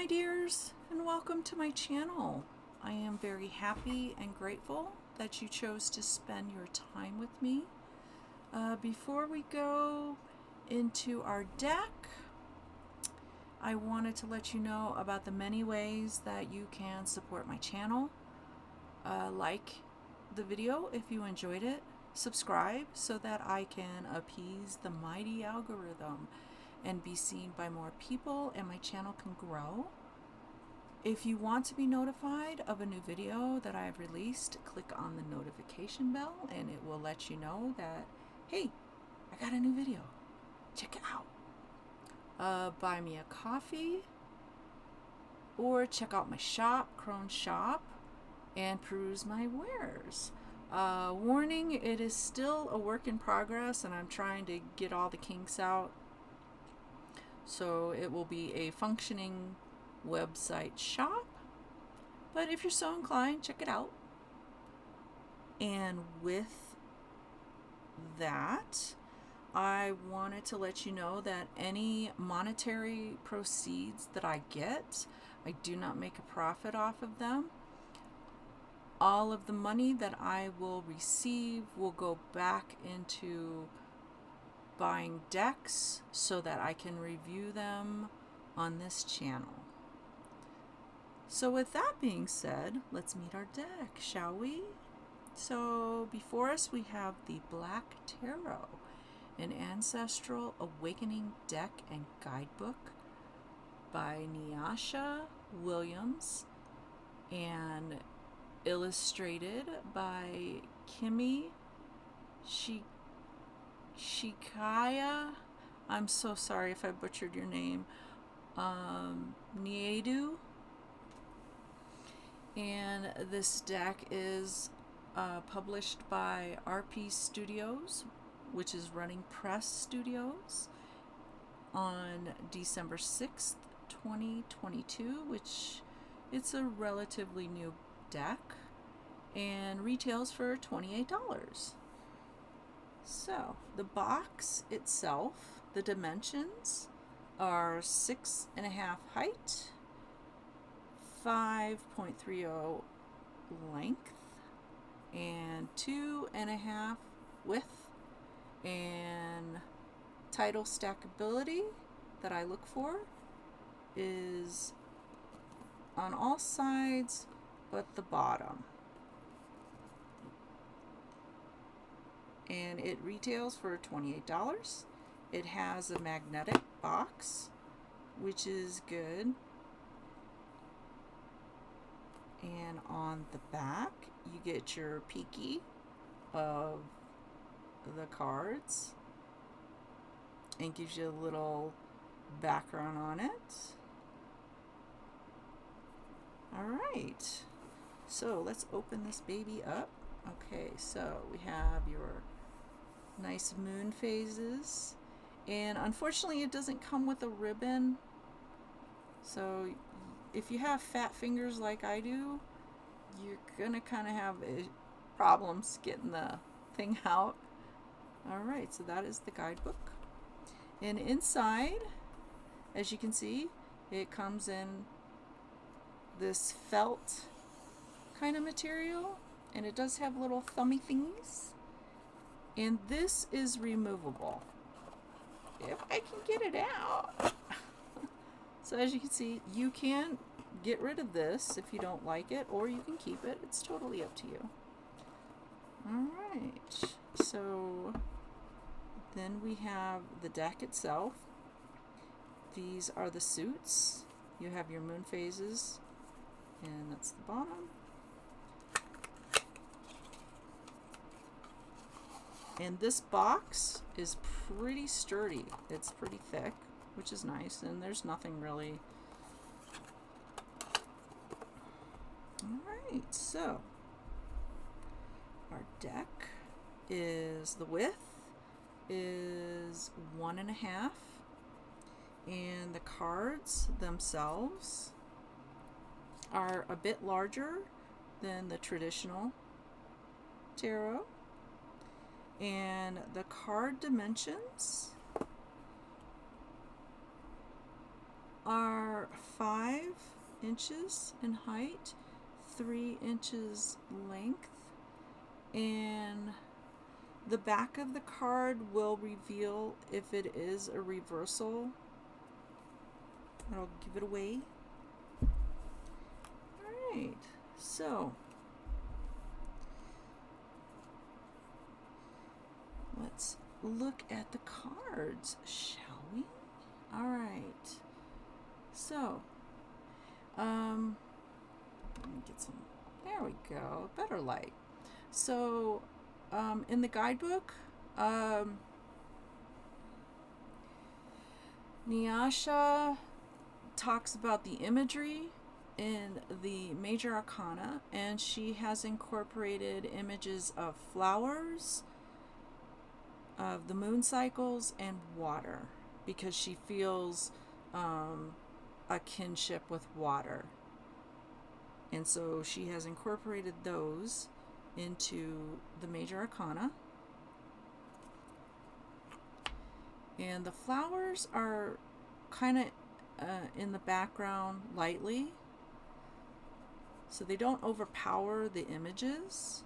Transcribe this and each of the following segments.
my dears, and welcome to my channel. I am very happy and grateful that you chose to spend your time with me. Before we go into our deck, I wanted to let you know about the many ways that you can support my channel. Like the video if you enjoyed it, subscribe so that I can appease the mighty algorithm and be seen by more people and my channel can grow. If you want to be notified of a new video that I've released, click on the notification bell and it will let you know that, hey, I got a new video. Check it out. Buy me a coffee or check out my shop, Crone Shop, and peruse my wares. Warning, it is still a work in progress and I'm trying to get all the kinks out. So it will be a functioning website shop, but if you're so inclined, check it out. And with that, I wanted to let you know that any monetary proceeds that I get, I do not make a profit off of them. All of the money that I will receive will go back into buying decks so that I can review them on this channel. So with that being said, let's meet our deck, shall we? So before us we have the Black Tarot, an ancestral awakening deck and guidebook by Nyasha Williams and illustrated by Kimishka. I'm so sorry if I butchered your name. Naidoo. And this deck is published by RP Studios, which is Running Press Studios, on December 6th, 2022, which it's a relatively new deck and retails for $28. So the box itself, the dimensions are 6.5 height, 5.30 length, and 2.5 width. And title stackability that I look for is on all sides but the bottom. And it retails for $28. It has a magnetic box, which is good. And on the back, you get your peekie of the cards and gives you a little background on it. All right, so let's open this baby up. Okay, so we have your nice moon phases, and unfortunately it doesn't come with a ribbon, so if you have fat fingers like I do, you're gonna kind of have problems getting the thing out. Alright, so that is the guidebook, and inside, as you can see, it comes in this felt kind of material, and it does have little thummy thingies. And this is removable, if I can get it out. So as you can see, you can get rid of this if you don't like it, or you can keep it. It's totally up to you. Alright, so then we have the deck itself. These are the suits. You have your moon phases, and that's the bottom. And this box is pretty sturdy. It's pretty thick, which is nice, and there's nothing really. Alright, so our deck is, the width is 1.5, and the cards themselves are a bit larger than the traditional tarot. And the card dimensions are 5 inches in height, 3 inches length, and the back of the card will reveal if it is a reversal. I'll give it away. Alright, so let's look at the cards, shall we? Alright, so let me get some, there we go, better light. So in the guidebook, Nyasha talks about the imagery in the major arcana, and she has incorporated images of flowers, of the moon cycles, and water, because she feels a kinship with water. And so she has incorporated those into the major arcana. And the flowers are kind of in the background lightly, so they don't overpower the images,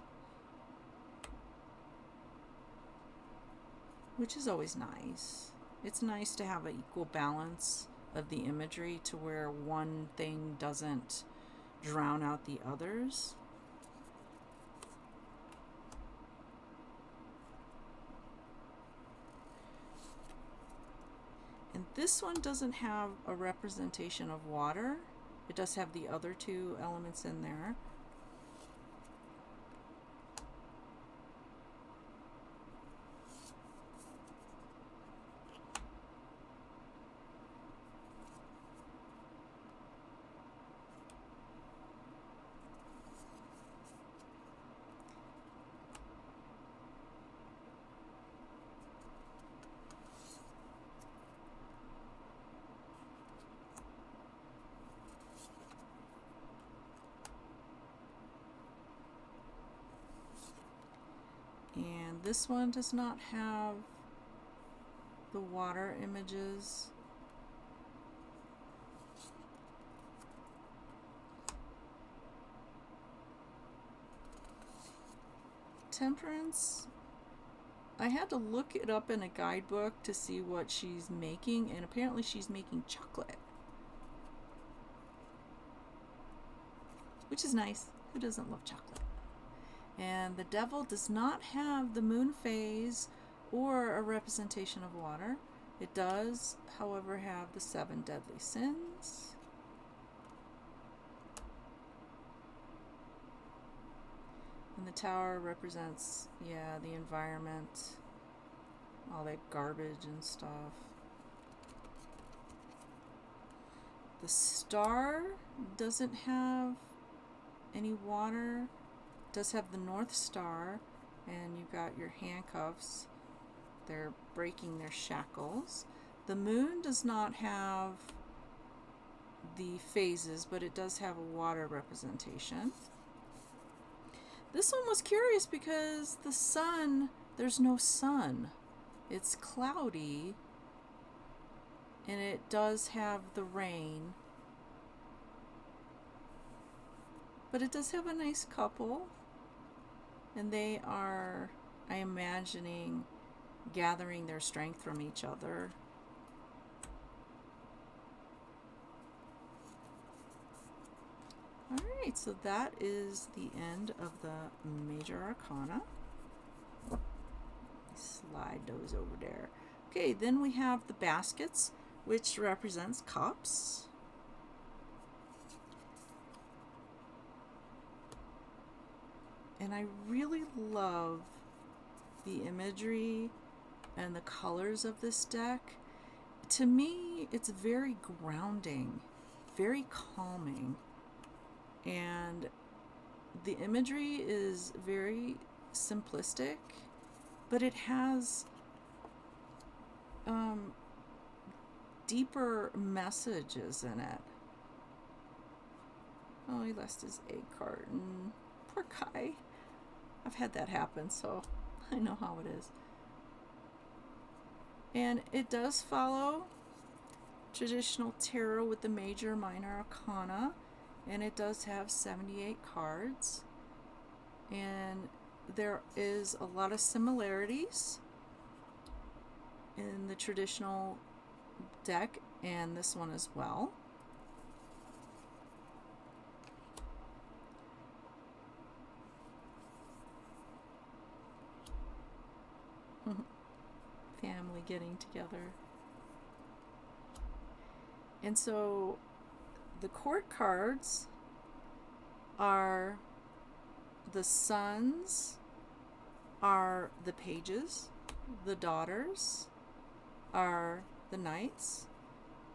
which is always nice. It's nice to have an equal balance of the imagery to where one thing doesn't drown out the others. And this one doesn't have a representation of water. It does have the other two elements in there. And this one does not have the water images. Temperance, I had to look it up in a guidebook to see what she's making, and apparently she's making chocolate, which is nice. Who doesn't love chocolate? And the devil does not have the moon phase or a representation of water. It does, however, have the 7 deadly sins. And the tower represents, yeah, the environment, all that garbage and stuff. The star doesn't have any water. It does have the North Star, and you've got your handcuffs. They're breaking their shackles. The moon does not have the phases, but it does have a water representation. This one was curious because the sun, there's no sun. It's cloudy, and it does have the rain. But it does have a nice couple, and they are, I'm imagining, gathering their strength from each other. Alright, so that is the end of the major arcana. Slide those over there. Okay, then we have the baskets, which represents cups. And I really love the imagery and the colors of this deck. To me, it's very grounding, very calming. And the imagery is very simplistic, but it has deeper messages in it. Oh, he lost his egg carton. Poor guy. I've had that happen, so I know how it is. And it does follow traditional tarot with the major, minor arcana. and it does have 78 cards, and there is a lot of similarities in the traditional deck and this one as well. Family getting together. And so the court cards are the sons are the pages, the daughters are the knights,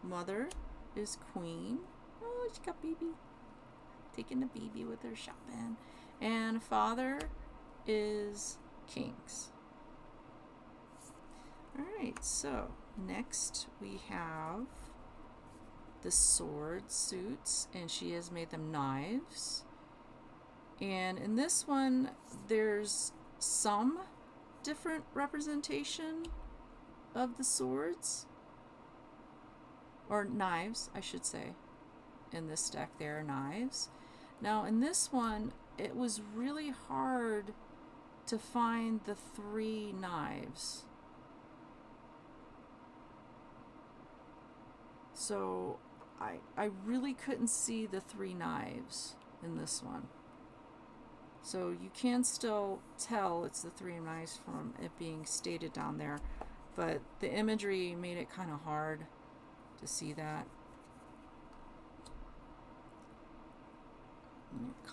mother is queen. Oh, she got BB. Taking the BB with her shopping. And father is kings. Alright, so next we have the sword suits, and she has made them knives. And in this one, there's some different representation of the swords, or knives, I should say. In this deck, there are knives. Now, in this one, it was really hard to find the 3 knives. So I really couldn't see the 3 knives in this one. So you can still tell it's the 3 knives from it being stated down there, but the imagery made it kind of hard to see that.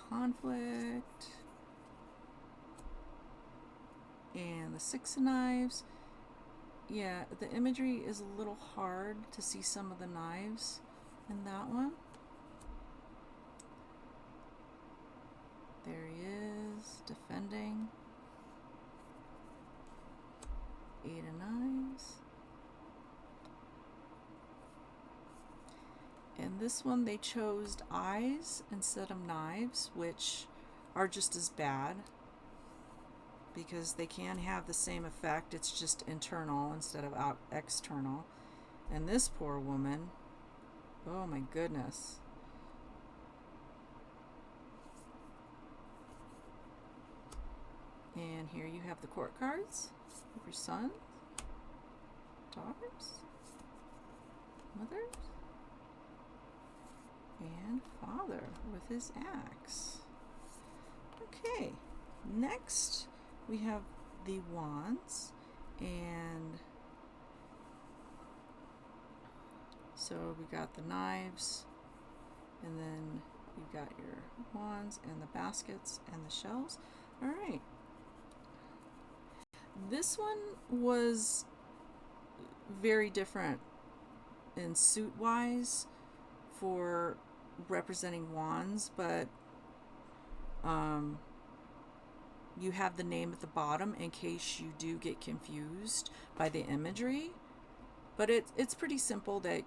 Conflict. And the 6 of knives. Yeah, the imagery is a little hard to see some of the knives in that one. There he is, defending. 8 of knives. And this one they chose eyes instead of knives, which are just as bad, because they can have the same effect. It's just internal instead of external. And this poor woman, oh my goodness. And here you have the court cards of your sons, daughters, mothers, and father with his axe. Okay, next we have the wands, and so we got the knives, and then you got your wands and the baskets and the shells. All right. This one was very different in suit wise for representing wands, but you have the name at the bottom in case you do get confused by the imagery. But it's pretty simple that,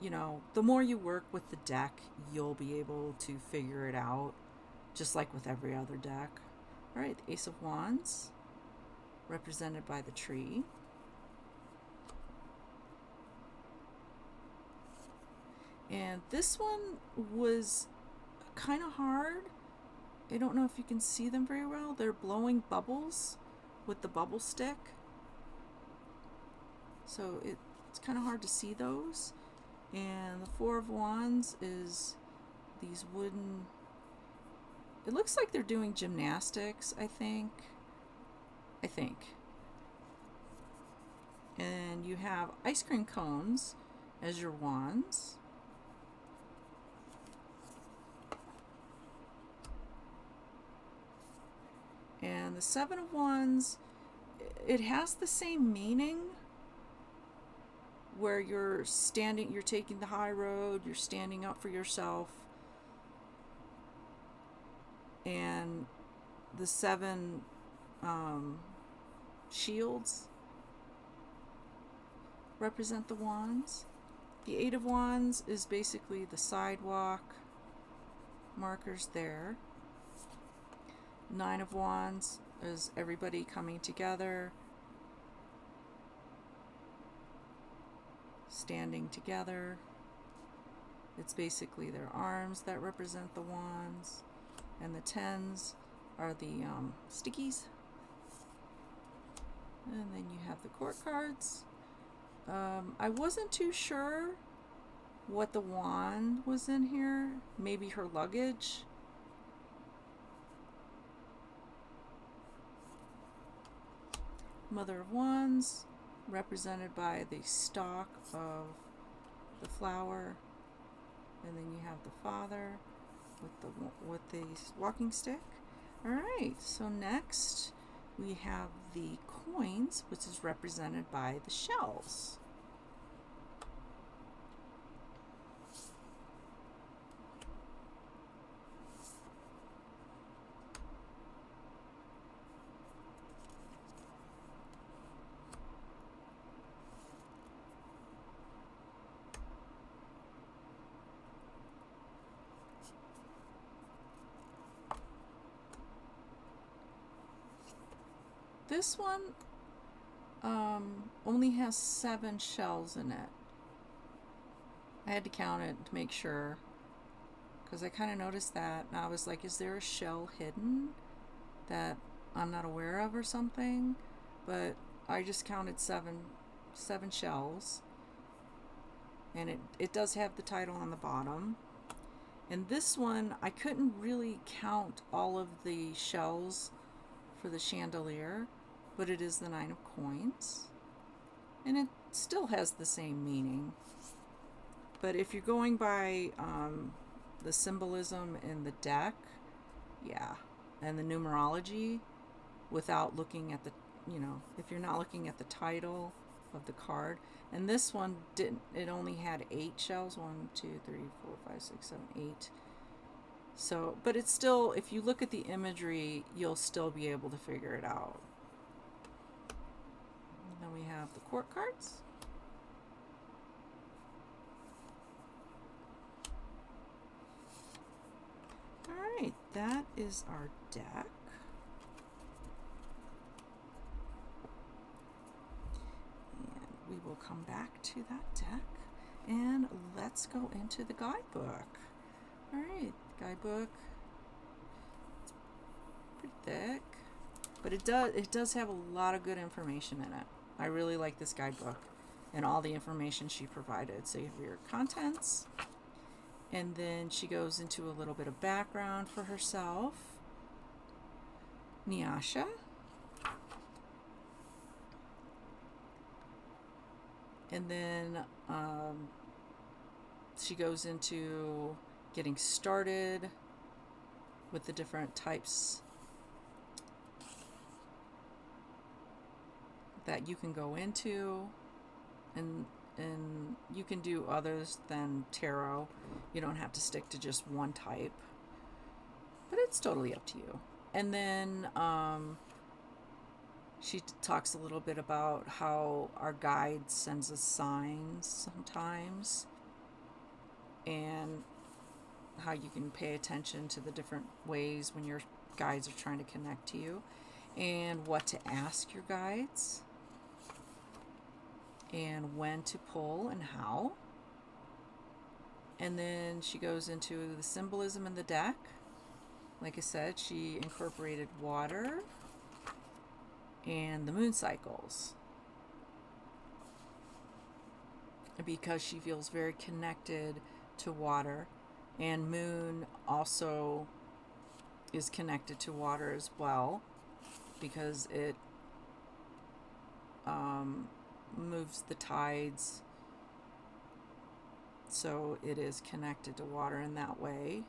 you know, the more you work with the deck, you'll be able to figure it out, just like with every other deck. All right, the Ace of Wands, represented by the tree. And this one was kind of hard. I don't know if you can see them very well. They're blowing bubbles with the bubble stick. So it's kind of hard to see those. And the 4 of Wands is these wooden... It looks like they're doing gymnastics, I think. And you have ice cream cones as your wands. And the 7 of Wands, it has the same meaning, where you're taking the high road, you're standing up for yourself. And the 7 shields represent the wands. The 8 of Wands is basically the sidewalk markers there. 9 of Wands is everybody coming together, standing together. It's basically their arms that represent the wands, and the tens are the stickies. And then you have the court cards. I wasn't too sure what the wand was in here. Maybe her luggage. Mother of Wands, represented by the stalk of the flower. And then you have the Father with the walking stick. All right, so next we have the coins, which is represented by the shells. This one only has 7 shells in it. I had to count it to make sure, because I kind of noticed that, and I was like, is there a shell hidden that I'm not aware of or something? But I just counted seven shells, and it does have the title on the bottom. And this one, I couldn't really count all of the shells for the chandelier, but it is the 9 of coins, and it still has the same meaning. But if you're going by the symbolism in the deck, yeah, and the numerology, without looking at the, if you're not looking at the title of the card, and this one didn't, it only had 8 shells, 1, 2, 3, 4, 5, 6, 7, 8. So, but it's still, if you look at the imagery, you'll still be able to figure it out. And then we have the court cards. All right, that is our deck. And we will come back to that deck, and let's go into the guidebook. All right, guidebook. It's pretty thick, but it does have a lot of good information in it. I really like this guidebook and all the information she provided. So you have your contents, and then she goes into a little bit of background for herself. Nyasha. And then she goes into getting started with the different types that you can go into, and you can do others than tarot. You don't have to stick to just one type, but it's totally up to you. And then she talks a little bit about how our guide sends us signs sometimes, and how you can pay attention to the different ways when your guides are trying to connect to you, and what to ask your guides, and when to pull and how. And then she goes into the symbolism in the deck. Like I said, she incorporated water and the moon cycles, because she feels very connected to water, and moon also is connected to water as well, because it moves the tides, so it is connected to water in that way.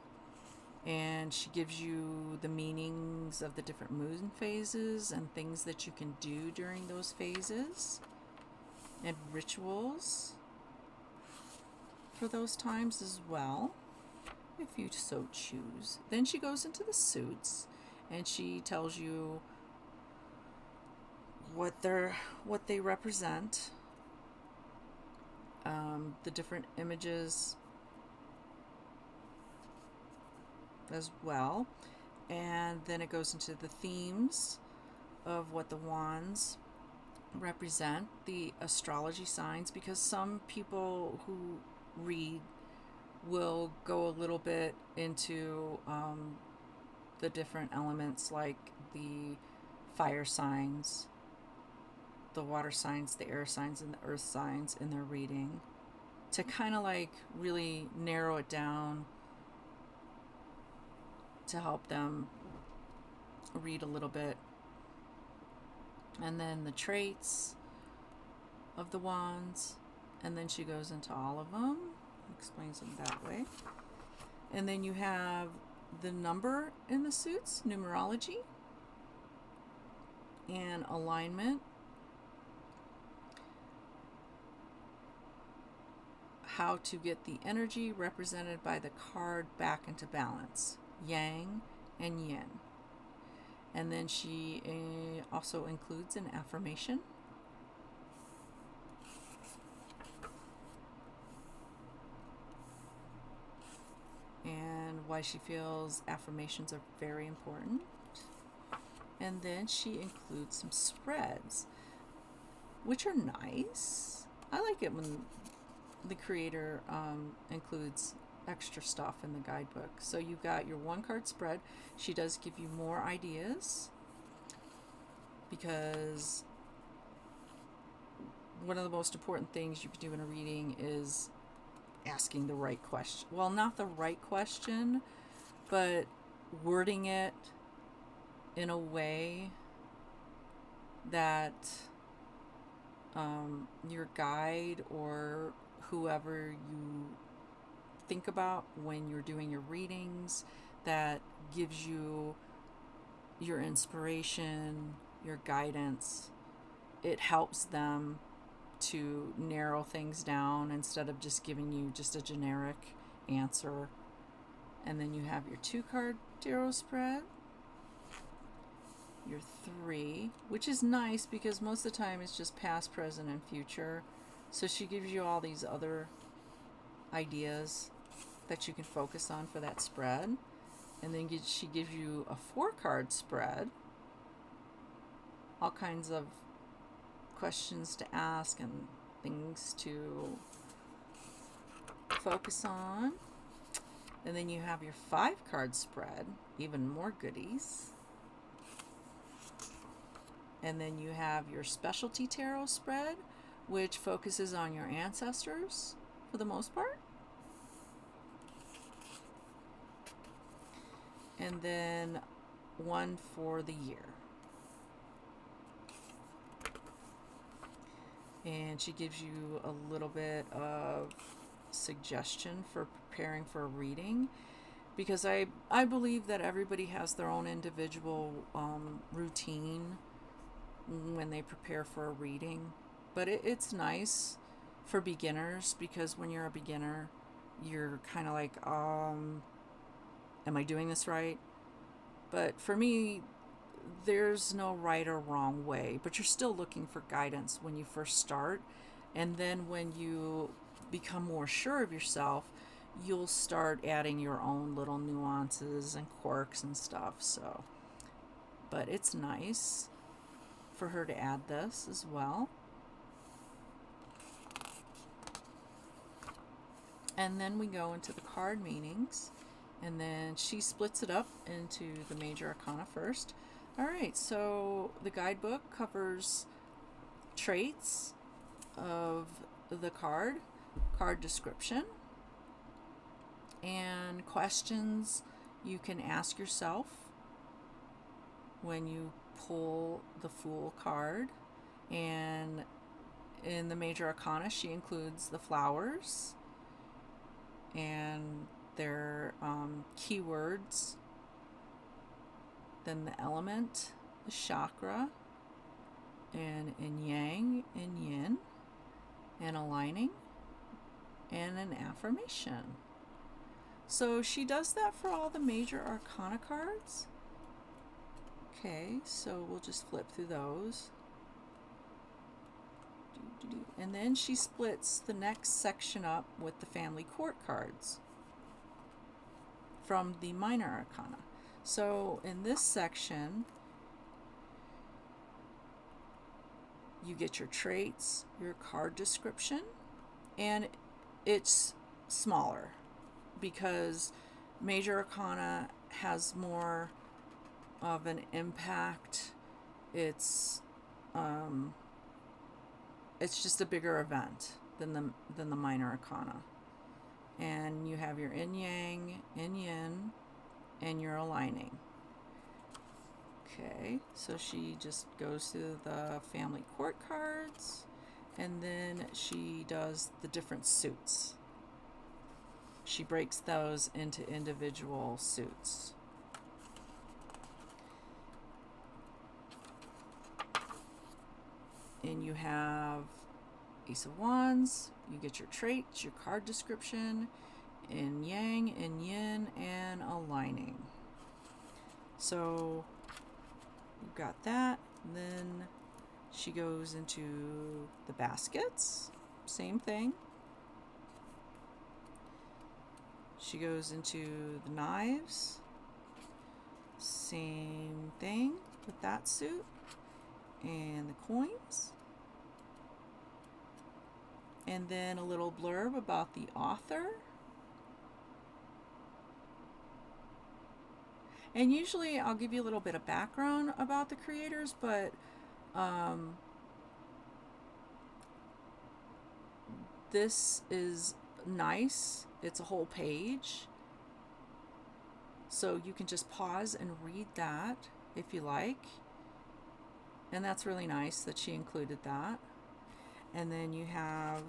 And she gives you the meanings of the different moon phases and things that you can do during those phases, and rituals for those times as well, if you so choose. Then she goes into the suits, and she tells you what they represent, the different images as well. And then it goes into the themes of what the wands represent, the astrology signs, because some people who read we'll go a little bit into the different elements, like the fire signs, the water signs, the air signs, and the earth signs in their reading, to kind of like really narrow it down to help them read a little bit. And then the traits of the wands, and then she goes into all of them, explains them that way. And then you have the number in the suits, numerology, and alignment, how to get the energy represented by the card back into balance, yang and yin. And then she also includes an affirmation. And why she feels affirmations are very important. And then she includes some spreads, which are nice. I like it when the creator includes extra stuff in the guidebook. So you've got your 1-card spread. She does give you more ideas, because one of the most important things you can do in a reading is asking the right question. Well, not the right question, but wording it in a way that your guide or whoever you think about when you're doing your readings, that gives you your inspiration, your guidance. It helps them to narrow things down instead of just giving you just a generic answer. And then you have your 2-card tarot spread, your 3, which is nice because most of the time it's just past, present, and future. So she gives you all these other ideas that you can focus on for that spread. And then she gives you a 4-card spread, all kinds of questions to ask and things to focus on. And then you have your 5-card spread, even more goodies. And then you have your specialty tarot spread, which focuses on your ancestors for the most part. And then one for the year. And she gives you a little bit of suggestion for preparing for a reading, because I believe that everybody has their own individual routine when they prepare for a reading. But it's nice for beginners, because when you're a beginner, you're kind of like, am I doing this right? But for me, there's no right or wrong way, but you're still looking for guidance when you first start. And then when you become more sure of yourself, you'll start adding your own little nuances and quirks and stuff. So, but it's nice for her to add this as well. And then we go into the card meanings, and then she splits it up into the major arcana first. All right, so the guidebook covers traits of the card description, and questions you can ask yourself when you pull the Fool card. And in the major arcana, she includes the flowers and their keywords, then the element, the chakra, and in yang and yin, and aligning, and an affirmation. So she does that for all the major arcana cards. Okay, so we'll just flip through those. And then she splits the next section up with the family court cards from the minor arcana. So in this section, you get your traits, your card description, and it's smaller. because Major Arcana has more of an impact. It's just a bigger event than the Minor Arcana. And you have your yin yang, yin yin, and your aligning. Okay, so she just goes through the family court cards, and then she does the different suits. She breaks those into individual suits. And you have Ace of Wands, you get your traits, your card description, in Yang, in Yin, and aligning. So you've got that. Then she goes into the baskets, same thing. She goes into the knives, same thing with that suit, and the coins. And then a little blurb about the author. And usually I'll give you a little bit of background about the creators, but this is nice. It's a whole page. So you can just pause and read that if you like. And that's really nice that she included that. And then you have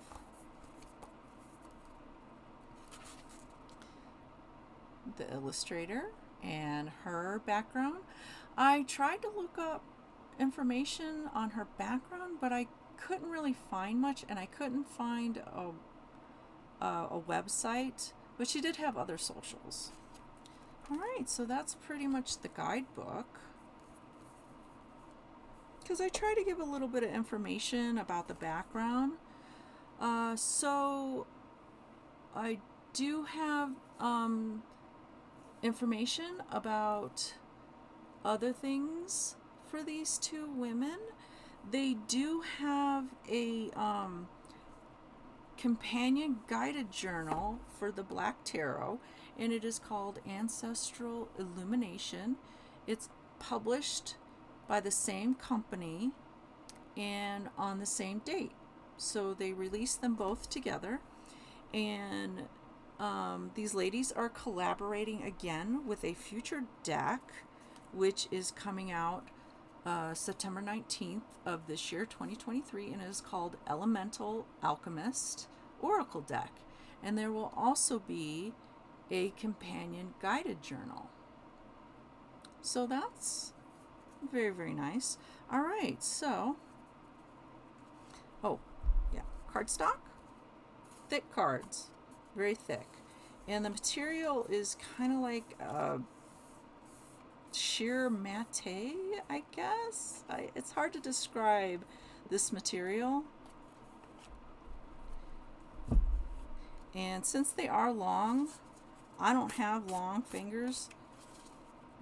the illustrator and her background. I tried to look up information on her background, but I couldn't really find much, and I couldn't find a website, but she did have other socials. All right, so that's pretty much the guidebook, because I try to give a little bit of information about the background. So I do have information about other things for these two women. They do have a companion guided journal for the Black Tarot, and it is called Ancestral Illumination. It's published by the same company and on the same date. So they released them both together, and these ladies are collaborating again with a future deck, which is coming out September 19th of this year, 2023, and it is called Elemental Alchemist Oracle Deck. And there will also be a companion guided journal. So that's very, very nice. All right, so, oh, yeah, cardstock, thick cards, very thick. And the material is kind of like sheer matte, I guess. It's hard to describe this material. And since they are long, I don't have long fingers.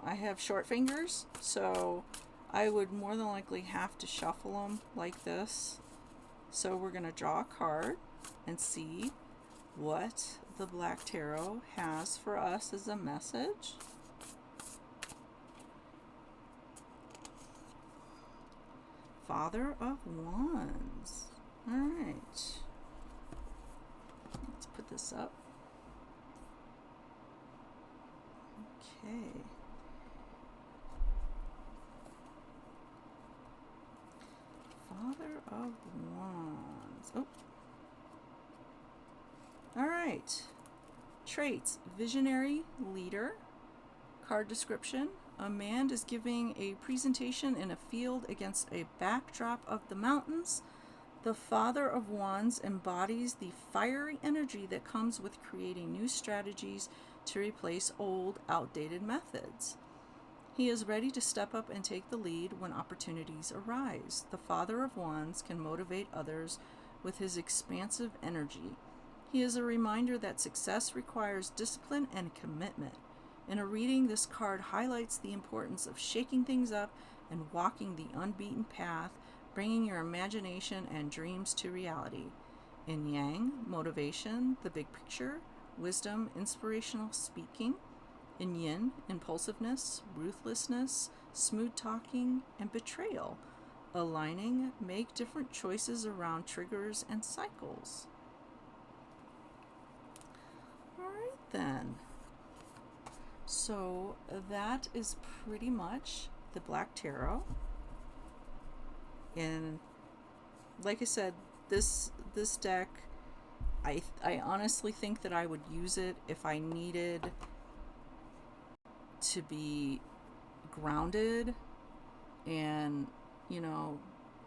I have short fingers, so I would more than likely have to shuffle them like this. So we're going to draw a card and see what the Black Tarot has for us as a message. Father of Wands. All right. Let's put this up. Okay. Father of Wands. Oh. All right. Traits: visionary leader. Card description: a man is giving a presentation in a field against a backdrop of the mountains. The Father of Wands embodies the fiery energy that comes with creating new strategies to replace old, outdated methods. He is ready to step up and take the lead when opportunities arise. The Father of Wands can motivate others with his expansive energy. He is a reminder that success requires discipline and commitment. In a reading, this card highlights the importance of shaking things up and walking the unbeaten path, bringing your imagination and dreams to reality. In Yang, motivation, the big picture, wisdom, inspirational speaking. In yin, impulsiveness, ruthlessness, smooth talking, and betrayal. Aligning, make different choices around triggers and cycles. All right then. So that is pretty much the Black Tarot. And like I said, this deck, I honestly think that I would use it if I needed to be grounded and, you know,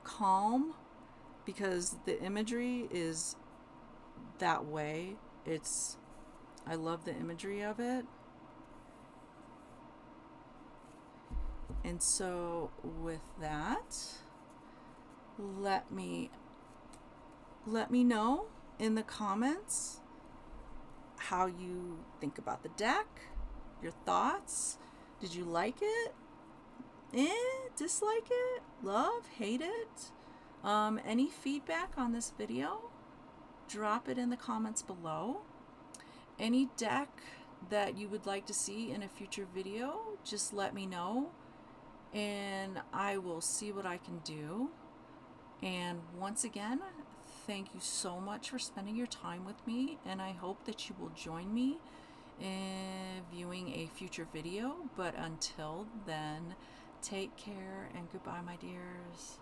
calm, because the imagery is that way. I love the imagery of it. And so with that, let me know in the comments how you think about the deck, your thoughts. Did you like it? Dislike it? Love? Hate it? Any feedback on this video? Drop it in the comments below. Any deck that you would like to see in a future video, just let me know, and I will see what I can do. And once again, thank you so much for spending your time with me, and I hope that you will join me in viewing a future video. But until then, take care and goodbye, my dears.